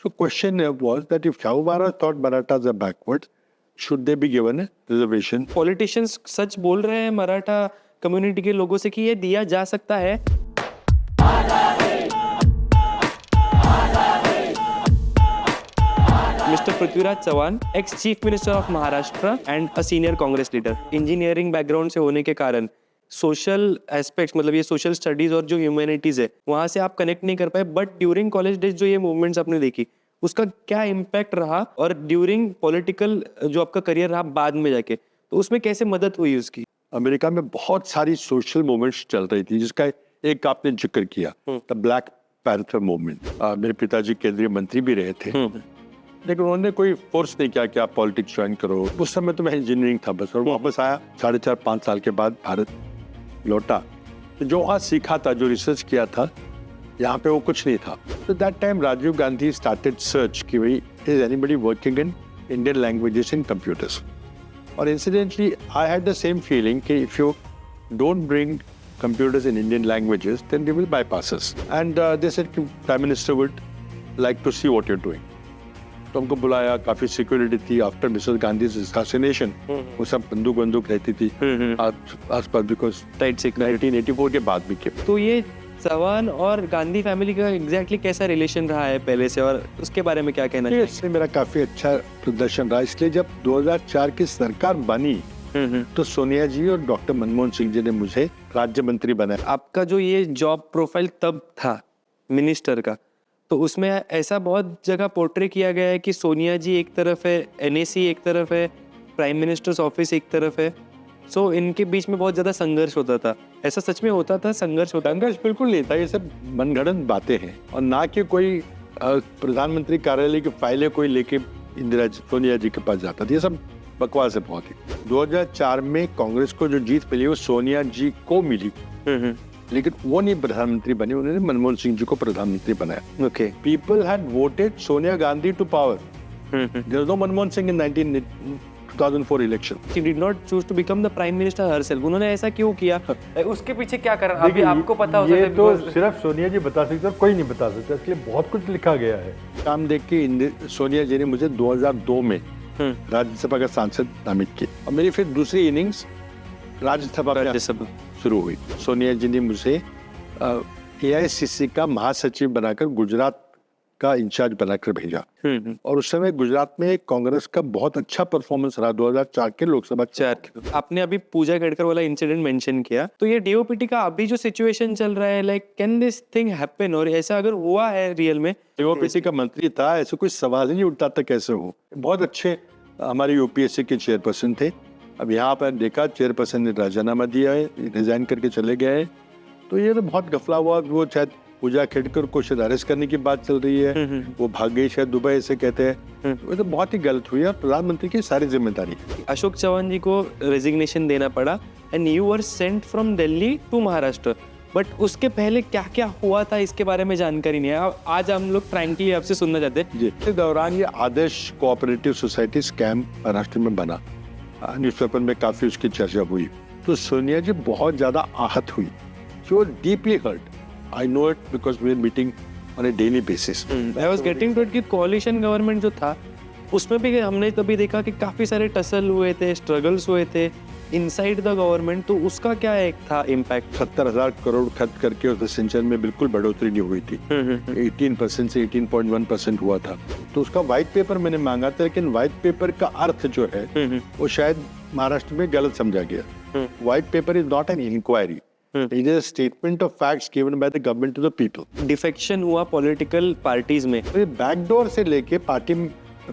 So question was that if Chau Maharaj thought Marathas are backward, should they be given a reservation? Politicians सच बोल रहे हैं Maratha community के लोगों से कि ये दिया जा सकता है. Mr. Prithviraj Chauhan, ex chief minister of Maharashtra and a senior Congress leader, engineering background से होने के कारण सोशल एस्पेक्ट्स, मतलब ये सोशल स्टडीज और जो ह्यूमैनिटीज है वहां से आप कनेक्ट नहीं कर पाए. बट ड्यूरिंग कॉलेज डेज जो ये मूवमेंट्स आपने देखी, उसका क्या इम्पैक्ट रहा, और ड्यूरिंग पॉलिटिकल जो आपका करियर रहा बाद में जाके, तो उसमें कैसे मदद हुई उसकी? अमेरिका में बहुत सारी सोशल मूवमेंट्स चल रही थी, जिसका एक आपने जिक्र किया, द ब्लैक पैंथर मूवमेंट. मेरे पिताजी केंद्रीय मंत्री भी रहे थे, लेकिन उन्होंने कोई फोर्स नहीं किया कि आप पॉलिटिक्स ज्वाइन करो. उस समय तो मैं इंजीनियरिंग था बस, और वापस आया 4.5-5 साल के बाद भारत लौटा. तो जो वहाँ सीखा था, जो रिसर्च किया था, यहाँ पे वो कुछ नहीं था. तो that time Rajiv Gandhi started search कि भाई is anybody working in Indian languages in computers. और incidentally I had the same feeling कि if you don't bring computers in Indian languages, then they will bypass us. And they said कि Prime Minister would like to see what you're doing. तो हमको बुलाया, काफी security थी. After Mrs Gandhi assassination वो सब बंदूक रहती थी आसपास, बिकॉज टाइट सिक्योरिटी 1984 के बाद भी के. तो ये चौहान और गांधी फैमिली का एग्जैक्टली कैसा रिलेशन रहा है पहले से, और उसके बारे में क्या कहना चाहिए? इससे मेरा काफी अच्छा प्रदर्शन रहा. इसलिए जब 2004 की सरकार बनी तो सोनिया जी और डॉक्टर मनमोहन सिंह जी ने मुझे राज्य मंत्री बनाया. आपका जो ये जॉब प्रोफाइल तब था मिनिस्टर का, तो उसमें ऐसा बहुत जगह पोर्ट्रे किया गया है कि सोनिया जी एक तरफ है, एनएसी एक तरफ है, प्राइम मिनिस्टर्स ऑफिस एक तरफ है. सो इनके बीच में बहुत ज़्यादा संघर्ष होता था. ऐसा सच में होता था? संघर्ष बिल्कुल नहीं था. ये सब मनगढ़ंत बातें हैं, और ना कि कोई प्रधानमंत्री कार्यालय की फाइलें कोई लेके सोनिया जी के पास जाता था. ये सब बकवास है बहुत ही. 2004 में कांग्रेस को जो जीत मिली वो सोनिया जी को मिली, लेकिन वो नहीं प्रधानमंत्री बनी, उन्होंने मनमोहन सिंह जी को प्रधानमंत्री बनाया. Okay. People had voted Sonia Gandhi to power. There was no Manmohan Singh in 2004 election. She did not choose to become the prime minister herself. उन्होंने ऐसा क्यों किया? उसके पीछे क्या कारण? अभी आपको पता हो सकता है. ये तो सिर्फ सोनिया जी बता सकते हैं, कोई नहीं बता सकता. इसलिए बहुत कुछ लिखा गया है. काम देख के सोनिया जी ने मुझे 2002 में राज्यसभा का सांसद नामित किया, और मेरी फिर दूसरी इनिंग्स राज्यसभा शुरू हुई. सोनिया जी ने मुझे AICC का महासचिव बनाकर गुजरात का इंचार्ज बनाकर भेजा. और उस समय गुजरात में कांग्रेस का बहुत अच्छा परफॉर्मेंस रहा 2004 के लोकसभा. आपने अभी पूजा केड़कर वाला इंसिडेंट मेंशन किया, तो ये DOPT का अभी जो सिचुएशन चल रहा है, like can this thing happen, और ऐसा अगर हुआ है रियल में? DOPT का मंत्री था, ऐसे कोई सवाल ही नहीं उठता था कैसे हो. बहुत अच्छे हमारे UPSC के चेयरपर्सन थे. अब यहाँ पर देखा चेयरपर्सन ने राजीनामा दिया है, रिजाइन करके चले गए हैं. तो ये तो बहुत गफला हुआ. वो शायद पूजा खेड़कर को शायद अरेस्ट करने की बात चल रही है, वो भाग गई शायद दुबई, ऐसे कहते हैं. वो तो बहुत ही गलत हुई है. प्रधानमंत्री की सारी जिम्मेदारी. अशोक चौहान जी को रेजिग्नेशन देना पड़ा, and you were sent from Delhi to Maharashtra. But उसके पहले क्या क्या हुआ था इसके बारे में जानकारी नहीं है. आज हम लोग फ्रैंकली आपसे सुनना चाहते हैं. जी, इस दौरान ये आदर्श कोऑपरेटिव सोसाइटी स्कैम महाराष्ट्र में बना. न्यूज़पेपर में काफी उसकी चर्चा हुई. तो सोनिया जी बहुत ज्यादा आहत हुई. She was deeply hurt. I know it because we are meeting on a daily basis. I was getting to it कि coalition government जो था, उसमें भी हमने तभी देखा कि काफी सारे टसल हुए थे, स्ट्रगल्स हुए थे इनसाइड द गवर्नमेंट. तो उसका क्या एक था इम्पैक्ट? 70,000 करोड़ खर्च करके उस सिंचन में बिल्कुल बढ़ोतरी नहीं हुई थी. 18% से 18.1% हुआ था. तो उसका व्हाइट पेपर मैंने मांगा था, लेकिन व्हाइट पेपर का अर्थ जो है वो शायद महाराष्ट्र में गलत समझा गया. White paper is not an inquiry. It is a statement of facts given by the government to the people. Defection हुआ पॉलिटिकल पार्टीज में. बैकडोर से लेके पार्टी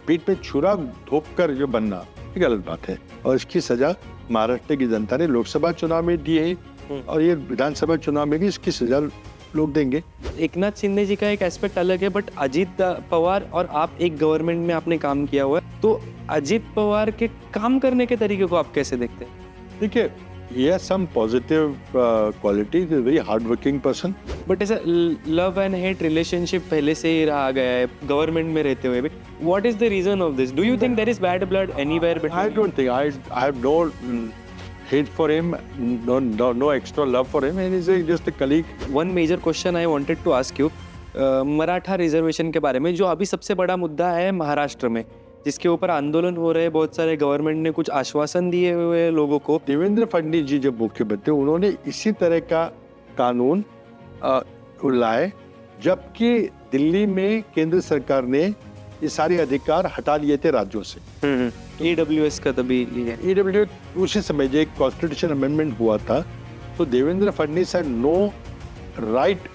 पीठ पे छुरा धोप कर जो बनना, ये गलत बात है. और इसकी सजा महाराष्ट्र की जनता ने लोकसभा चुनाव में दी है, और ये विधानसभा चुनाव में भी इसकी सजा लोग देंगे. एकनाथ शिंदे जी का एक एस्पेक्ट अलग है, बट अजीत पवार और आप एक गवर्नमेंट में आपने काम किया हुआ है, तो अजीत पवार के काम करने के तरीके को आप कैसे देखते हैं? देखिए, he has some positive qualities. He's a very hard-working person. But ऐसा लव एंड हेट रिलेशनशिप पहले से ही रहा गया है गवर्नमेंट में रहते हुए भी. What is the reason of this? Do you think there is bad blood anywhere between? I don't think. I have no hate for him, no extra love for him, and he's just a colleague. One major question I wanted to ask you. Maratha reservation के बारे में, जो अभी सबसे बड़ा मुद्दा है महाराष्ट्र में, जिसके ऊपर आंदोलन हो रहे हैं बहुत सारे। गवर्नमेंट ने कुछ आश्वासन दिए हुए हैं लोगों को। देवेंद्र फडणवीस जी जब मुख्यमंत्री, उन्होंने इसी तरह का कानून लाए, जबकि दिल्ली में केंद्र सरकार ने ये सारे अधिकार हटा लिए थे राज्यों से। EWS का तभी लिए। EW उसी समय जो एक कॉन्स्टिट्यूशन अमेंडमेंट हुआ था, तो Devendra Fadnavis had no right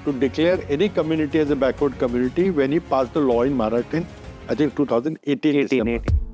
to declare any community as a backward community when he passed the law in Maharashtra in, I think 2018.